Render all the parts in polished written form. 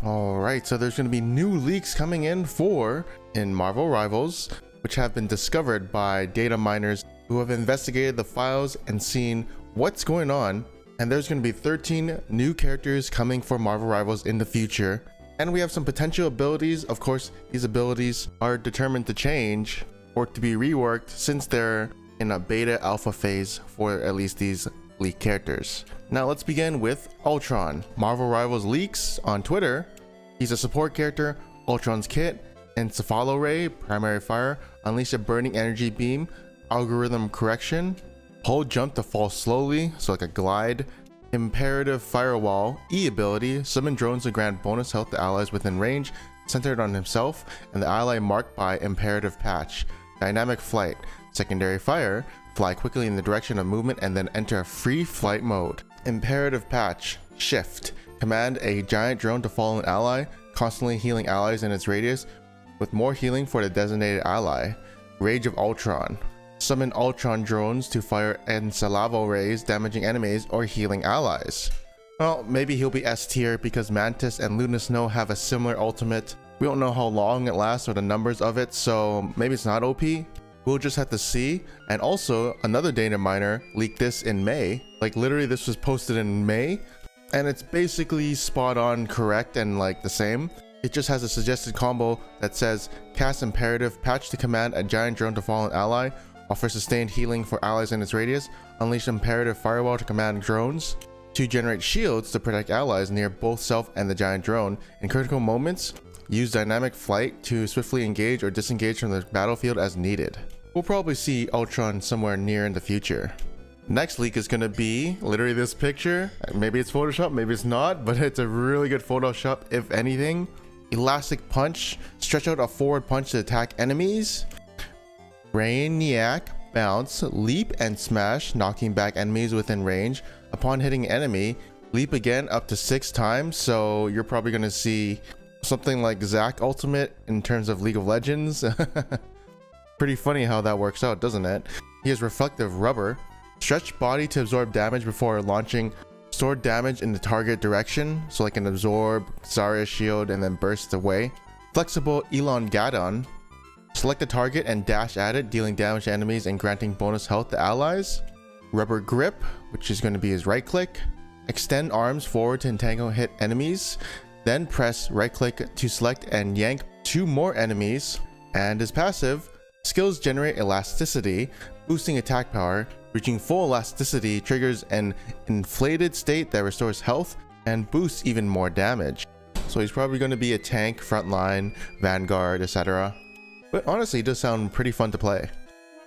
Alright, so there's going to be new leaks coming in Marvel Rivals, which have been discovered by data miners who have investigated the files and seen what's going on. And there's going to be 13 new characters coming for Marvel Rivals in the future. And we have some potential abilities. Of course, these abilities are determined to change or to be reworked since they're in a beta alpha phase for at least these leaked characters. Now let's begin with Ultron. Marvel Rivals leaks on Twitter. He's a support character. Ultron's kit and Cephalo Ray, primary fire, unleash a burning energy beam, algorithm correction, hold jump to fall slowly, so like a glide, imperative firewall, E ability, summon drones to grant bonus health to allies within range, centered on himself and the ally marked by imperative patch, dynamic flight, secondary fire, fly quickly in the direction of movement and then enter a free flight mode. Imperative patch, shift, command a giant drone to follow an ally, constantly healing allies in its radius, with more healing for the designated ally. Rage of Ultron, summon Ultron drones to fire Ensalavo rays, damaging enemies or healing allies. Well, maybe he'll be S tier because Mantis and Luna Snow have a similar ultimate. We don't know how long it lasts or the numbers of it, so maybe it's not OP. We'll just have to see. And also, another data miner leaked this in May. Like literally this was posted in May, and it's basically spot on correct and like the same. It just has a suggested combo that says cast imperative patch to command a giant drone to follow an ally, offer sustained healing for allies in its radius, unleash imperative firewall to command drones, to generate shields to protect allies near both self and the giant drone. In critical moments, use dynamic flight to swiftly engage or disengage from the battlefield as needed. We'll probably see Ultron somewhere near in the future. Next leak is going to be literally this picture. Maybe it's Photoshop, maybe it's not, but it's a really good Photoshop if anything. Elastic punch, stretch out a forward punch to attack enemies. Brainiac bounce, leap and smash, knocking back enemies within range. Upon hitting enemy, leap again up to 6 times. So you're probably going to see something like Zac ultimate in terms of League of Legends. Pretty funny how that works out, doesn't it? He has reflective rubber, stretch body to absorb damage before launching, store damage in the target direction, so like an absorb, Zarya shield, and then burst away. Flexible elongadon, select a target and dash at it, dealing damage to enemies and granting bonus health to allies. Rubber grip, which is going to be his right click. Extend arms forward to entangle hit enemies, then press right click to select and yank 2 more enemies. And his passive, skills generate elasticity, boosting attack power. Reaching full elasticity triggers an inflated state that restores health and boosts even more damage. So he's probably going to be a tank, frontline, vanguard, etc. But honestly, it does sound pretty fun to play.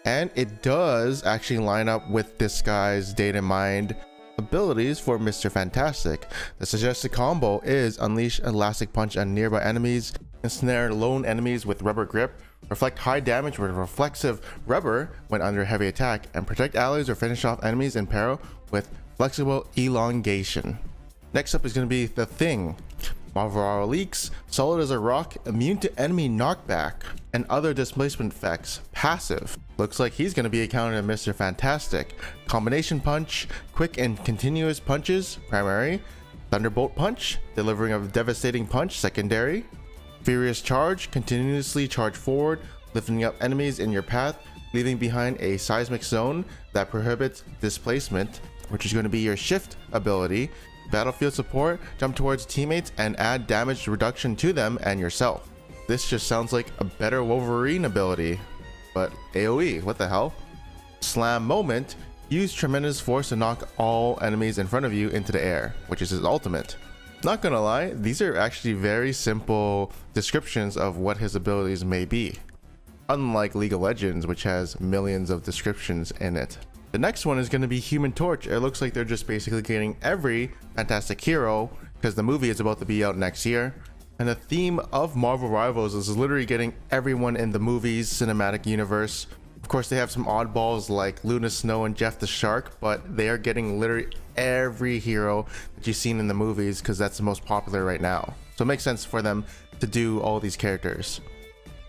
And it does actually line up with this guy's data mined abilities for Mr. Fantastic. The suggested combo is unleash elastic punch on nearby enemies, ensnare lone enemies with rubber grip, reflect high damage with reflexive rubber when under heavy attack, and protect allies or finish off enemies in peril with flexible elongation. Next up is going to be the Thing. Marvel Rivals leaks, solid as a rock, immune to enemy knockback and other displacement effects, passive. Looks like he's going to be a counter to Mr. Fantastic. Combination punch, quick and continuous punches, primary. Thunderbolt punch, delivering a devastating punch, secondary. Furious charge, continuously charge forward, lifting up enemies in your path, leaving behind a seismic zone that prohibits displacement, which is going to be your shift ability. Battlefield support, jump towards teammates and add damage reduction to them and yourself. This just sounds like a better Wolverine ability, but AoE, what the hell? Slam moment, use tremendous force to knock all enemies in front of you into the air, which is his ultimate. Not gonna lie, these are actually very simple descriptions of what his abilities may be, unlike League of Legends, which has millions of descriptions in it. The next one is going to be Human Torch. It looks like they're just basically getting every Fantastic hero because the movie is about to be out next year. And the theme of Marvel Rivals is literally getting everyone in the movie's cinematic universe. Of course, they have some oddballs like Luna Snow and Jeff the Shark, but they are getting literally every hero that you've seen in the movies because that's the most popular right now. So it makes sense for them to do all these characters.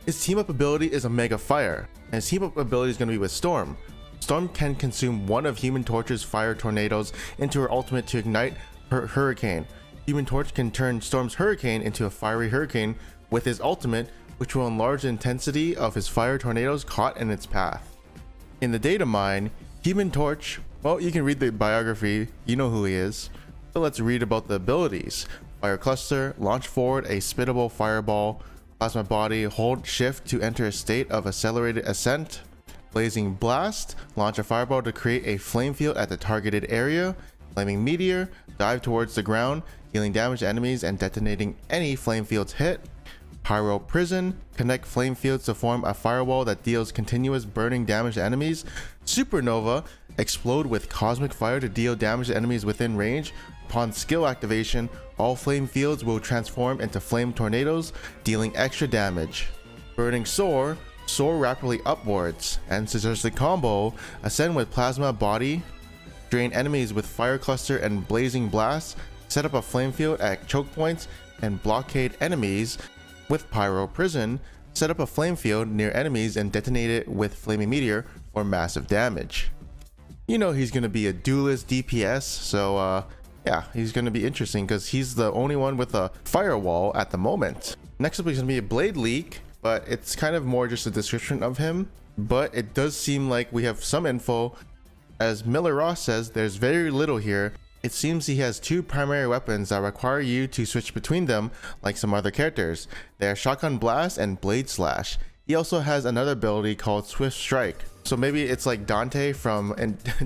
His team up ability is a Mega Fire, and his team up ability is going to be with Storm. Storm can consume one of Human Torch's fire tornadoes into her ultimate to ignite her hurricane. Human Torch can turn Storm's hurricane into a fiery hurricane with his ultimate, which will enlarge the intensity of his fire tornadoes caught in its path. In the data mine, Human Torch, well, you can read the biography, you know who he is. So let's read about the abilities. Fire Cluster, launch forward a spittable fireball. Plasma Body, hold shift to enter a state of accelerated ascent. Blazing Blast, launch a fireball to create a flame field at the targeted area. Flaming Meteor, dive towards the ground, dealing damage to enemies and detonating any flame fields hit. Pyro Prison, connect flame fields to form a firewall that deals continuous burning damage to enemies. Supernova, explode with cosmic fire to deal damage to enemies within range. Upon skill activation, all flame fields will transform into flame tornadoes, dealing extra damage. Burning Soar, soar rapidly upwards, and synergistic combo, ascend with Plasma Body, drain enemies with Fire Cluster and Blazing Blast, set up a flame field at choke points, and blockade enemies. With Pyro Prison, set up a flame field near enemies and detonate it with Flaming Meteor for massive damage. You know he's going to be a duelist DPS, so yeah, he's going to be interesting because he's the only one with a firewall at the moment. Next up is going to be a Blade leak, but it's kind of more just a description of him. But it does seem like we have some info. As Miller Ross says, there's very little here. It seems he has two primary weapons that require you to switch between them like some other characters. They are Shotgun Blast and Blade Slash. He also has another ability called Swift Strike. So maybe it's like Dante from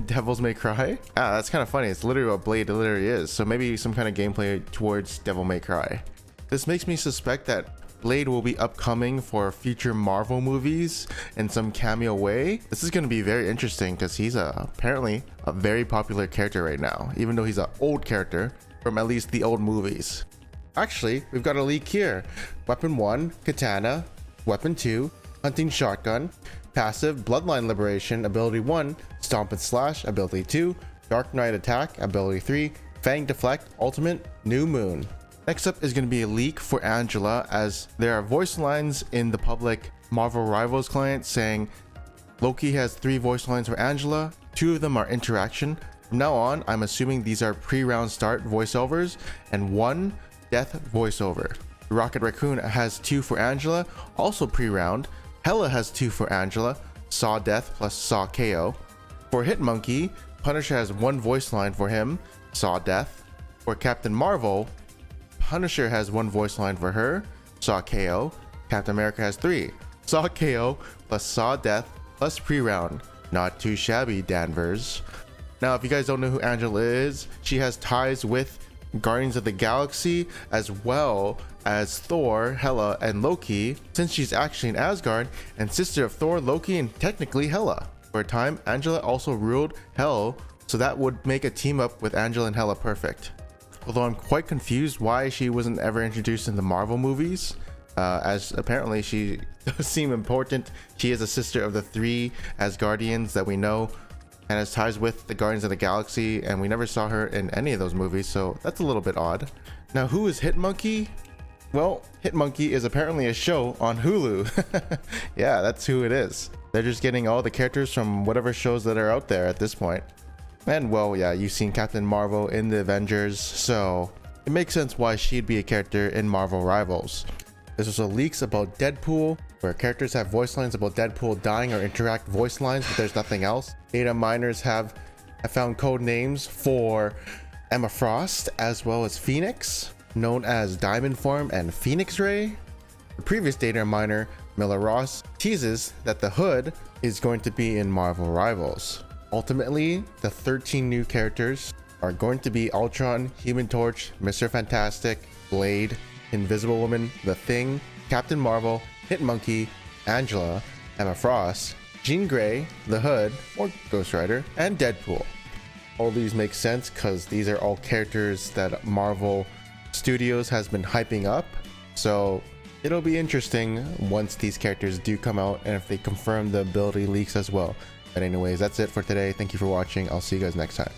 Devils May Cry. Ah, that's kind of funny. It's literally what Blade literally is. So maybe some kind of gameplay towards Devil May Cry. This makes me suspect that Blade will be upcoming for future Marvel movies in some cameo way. This is going to be very interesting because he's apparently a very popular character right now, even though he's an old character from at least the old movies. Actually, we've got a leak here. Weapon 1, Katana. Weapon 2, Hunting Shotgun. Passive, Bloodline Liberation. Ability 1, Stomp and Slash. Ability 2, Dark Knight Attack. Ability 3, Fang Deflect. Ultimate, New Moon. Next up is going to be a leak for Angela, as there are voice lines in the public Marvel Rivals client saying Loki has 3 voice lines for Angela, 2 of them are interaction. From now on, I'm assuming these are pre-round start voiceovers and 1 death voiceover. Rocket Raccoon has 2 for Angela, also pre-round. Hela has 2 for Angela, Saw Death plus Saw KO. For Hitmonkey, Punisher has 1 voice line for him, Saw Death. For Captain Marvel, Punisher has 1 voice line for her, Saw KO. Captain America has 3, Saw KO plus Saw Death plus pre-round. Not too shabby, Danvers. Now, if you guys don't know who Angela is, she has ties with Guardians of the Galaxy as well as Thor, Hela, and Loki, since she's actually an Asgard and sister of Thor, Loki, and technically Hela. For a time, Angela also ruled Hell, so that would make a team up with Angela and Hela perfect. Although I'm quite confused why she wasn't ever introduced in the Marvel movies, as apparently she does seem important. She is a sister of the 3 Asgardians that we know and has ties with the Guardians of the Galaxy, and we never saw her in any of those movies, so that's a little bit odd. Now, who is Hitmonkey? Well, Hitmonkey is apparently a show on Hulu. Yeah, that's who it is. They're just getting all the characters from whatever shows that are out there at this point. And well, yeah, you've seen Captain Marvel in the Avengers, so it makes sense why she'd be a character in Marvel Rivals. There's also leaks about Deadpool, where characters have voice lines about Deadpool dying or interact voice lines, but there's nothing else. Data miners have found code names for Emma Frost as well as Phoenix, known as Diamond Form and Phoenix Ray. The previous data miner, Miller Ross, teases that the Hood is going to be in Marvel Rivals. Ultimately, the 13 new characters are going to be Ultron, Human Torch, Mr. Fantastic, Blade, Invisible Woman, The Thing, Captain Marvel, Hitmonkey, Angela, Emma Frost, Jean Grey, The Hood, or Ghost Rider, and Deadpool. All these make sense because these are all characters that Marvel Studios has been hyping up, so it'll be interesting once these characters do come out and if they confirm the ability leaks as well. But anyways, that's it for today. Thank you for watching. I'll see you guys next time.